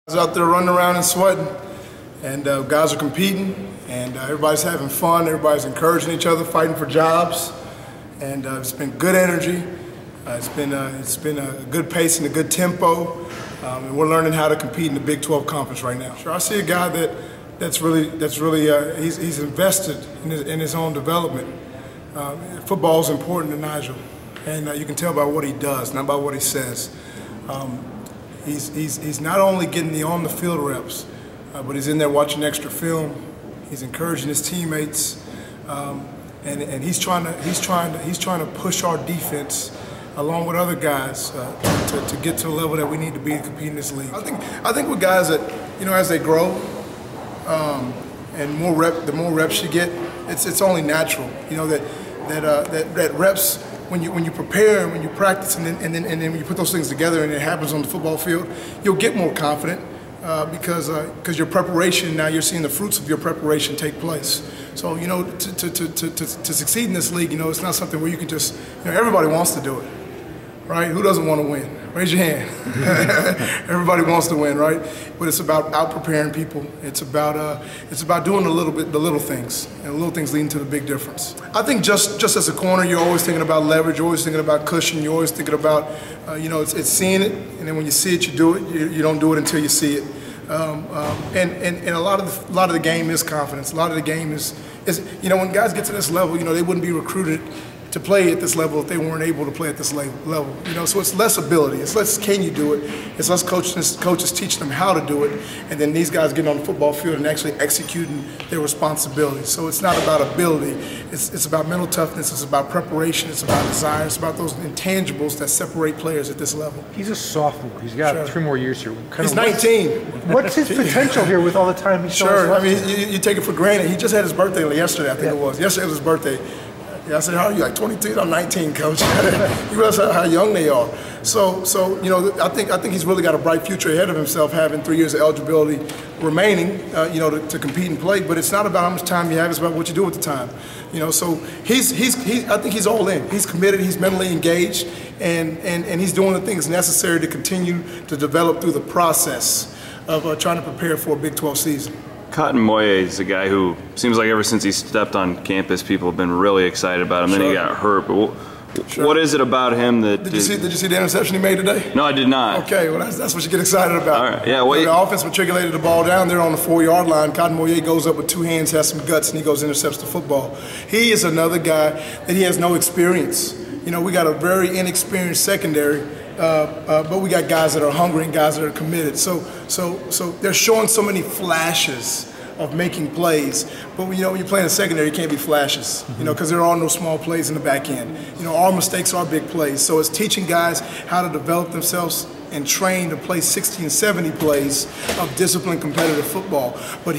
Out there running around and sweating, and guys are competing, and everybody's having fun. Everybody's encouraging each other, fighting for jobs, and it's been good energy. It's been a good pace and a good tempo, and we're learning how to compete in the Big 12 conference right now. Sure, I see a guy that's really he's invested in his own development. Football is important to Nigel, and you can tell by what he does, not by what he says. He's not only getting the on-the-field reps, but he's in there watching extra film. He's encouraging his teammates, and he's trying to push our defense along with other guys to get to the level that we need to be to compete in this league. I think with guys that, you know, as they grow and the more reps you get, it's only natural. You know that reps. When you prepare, when you practice, and then when you put those things together and it happens on the football field, you'll get more confident because your preparation, now you're seeing the fruits of your preparation take place. So, you know, to succeed in this league, you know, it's not something where you can just, you know, everybody wants to do it, right? Who doesn't want to win? Raise your hand. Everybody wants to win, right? But it's about out-preparing people. It's about doing the little things, and the little things leading to the big difference. I think just as a corner, you're always thinking about leverage, you're always thinking about cushion, you're always thinking about, you know, it's seeing it, and then when you see it, you do it. You don't do it until you see it. And a lot of the game is confidence. A lot of the game is, you know, when guys get to this level, you know, they wouldn't be recruited to play at this level if they weren't able to play at this level. You know, so it's less ability, it's less can you do it, it's less coaches teaching them how to do it, and then these guys getting on the football field and actually executing their responsibilities. So it's not about ability, it's about mental toughness, it's about preparation, it's about desire, it's about those intangibles that separate players at this level. He's a sophomore, he's got 3 more years here. He's 19. What's his potential here with all the time he's Sure, I mean, you take it for granted. He just had his birthday yesterday, I think it was. Yesterday was his birthday. Yeah, I said, how are you? Like 22? I'm 19, coach. You realize how young they are. So you know, I think he's really got a bright future ahead of himself, having 3 years of eligibility remaining, you know, to compete and play. But it's not about how much time you have; it's about what you do with the time. You know, so I think he's all in. He's committed. He's mentally engaged, and he's doing the things necessary to continue to develop through the process of trying to prepare for a Big 12 season. Cotton Moye is a guy who seems like ever since he stepped on campus, people have been really excited about him. Then he got hurt. But what is it about him that? Did you see the interception he made today? No, I did not. Okay, well that's what you get excited about. All right, yeah. Well, the offense matriculated the ball down there on the 4-yard line. Cotton Moye goes up with 2 hands, has some guts, and he goes intercepts the football. He is another guy that he has no experience. You know, we got a very inexperienced secondary. But we got guys that are hungry and guys that are committed. So they're showing so many flashes of making plays. But you know, when you're playing a secondary, you can't be flashes. You know, because there are no small plays in the back end. You know, our mistakes are big plays. So it's teaching guys how to develop themselves and train to play 60 and 70 plays of disciplined competitive football. But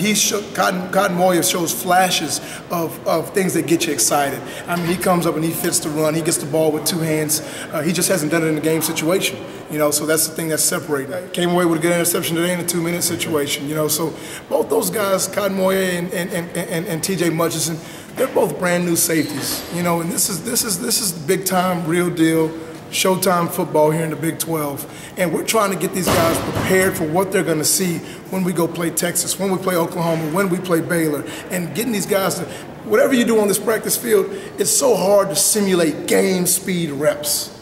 Cotton Moye shows flashes of things that get you excited. I mean, he comes up and he fits the run. He gets the ball with 2 hands. He just hasn't done it in a game situation. You know, so that's the thing that's separating. Came away with a good interception today in a 2-minute situation. You know, so both those guys, Cotton Moye and T.J. Mutchinson, they're both brand new safeties. You know, and this is big time, real deal, Showtime football here in the Big 12, and we're trying to get these guys prepared for what they're going to see when we go play Texas, when we play Oklahoma, when we play Baylor, and getting these guys to, whatever you do on this practice field, it's so hard to simulate game speed reps,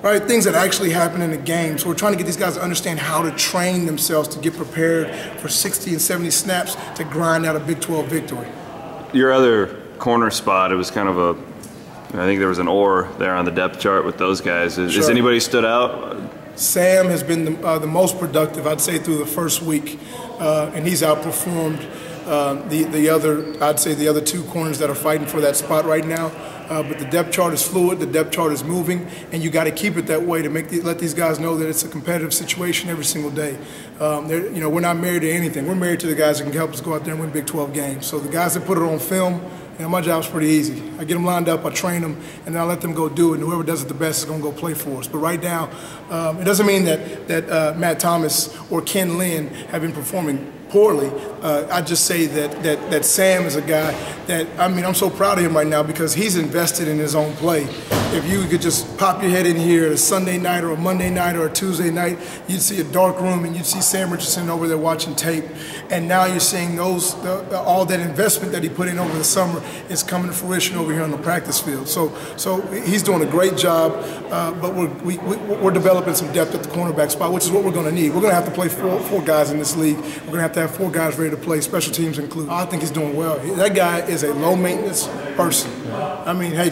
right? Things that actually happen in the game. So we're trying to get these guys to understand how to train themselves to get prepared for 60 and 70 snaps to grind out a Big 12 victory. Your other corner spot, it was kind of I think there was an or there on the depth chart with those guys. Has anybody stood out? Sam has been the most productive, I'd say, through the first week, and he's outperformed the other 2 corners that are fighting for that spot right now. But the depth chart is fluid, the depth chart is moving, and you got to keep it that way to let these guys know that it's a competitive situation every single day. You know, we're not married to anything. We're married to the guys that can help us go out there and win Big 12 games. So the guys that put it on film, you know, my job's pretty easy. I get them lined up, I train them, and then I let them go do it, and whoever does it the best is going to go play for us. But right now, it doesn't mean that Matt Thomas or Ken Lynn have been performing poorly. I just say that Sam is a guy that, I mean, I'm so proud of him right now because he's invested in his own play. If you could just pop your head in here a Sunday night or a Monday night or a Tuesday night, you'd see a dark room and you'd see Sam Richardson over there watching tape. And now you're seeing all that investment that he put in over the summer is coming to fruition over here on the practice field. So he's doing a great job, but we're developing some depth at the cornerback spot, which is what we're going to need. We're going to have to play four guys in this league. We're going to have 4 guys ready to play, special teams included. I think he's doing well. That guy is a low-maintenance person. I mean, hey,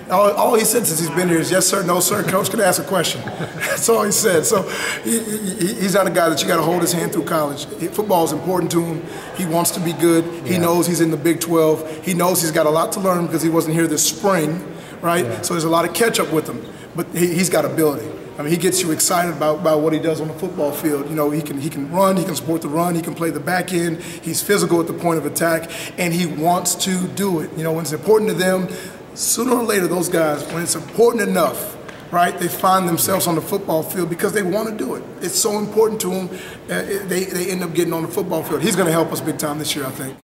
all he said since he's been here is yes, sir, no, sir. Coach can ask a question. That's all he said. So he's not a guy that you got to hold his hand through college. Football is important to him. He wants to be good. He knows he's in the Big 12. He knows he's got a lot to learn because he wasn't here this spring, right? Yeah. So there's a lot of catch-up with him. But he's got ability. I mean, he gets you excited about what he does on the football field. You know, he can run, he can support the run, he can play the back end. He's physical at the point of attack, and he wants to do it. You know, when it's important to them, sooner or later, those guys, when it's important enough, right, they find themselves on the football field because they want to do it. It's so important to them, they end up getting on the football field. He's going to help us big time this year, I think.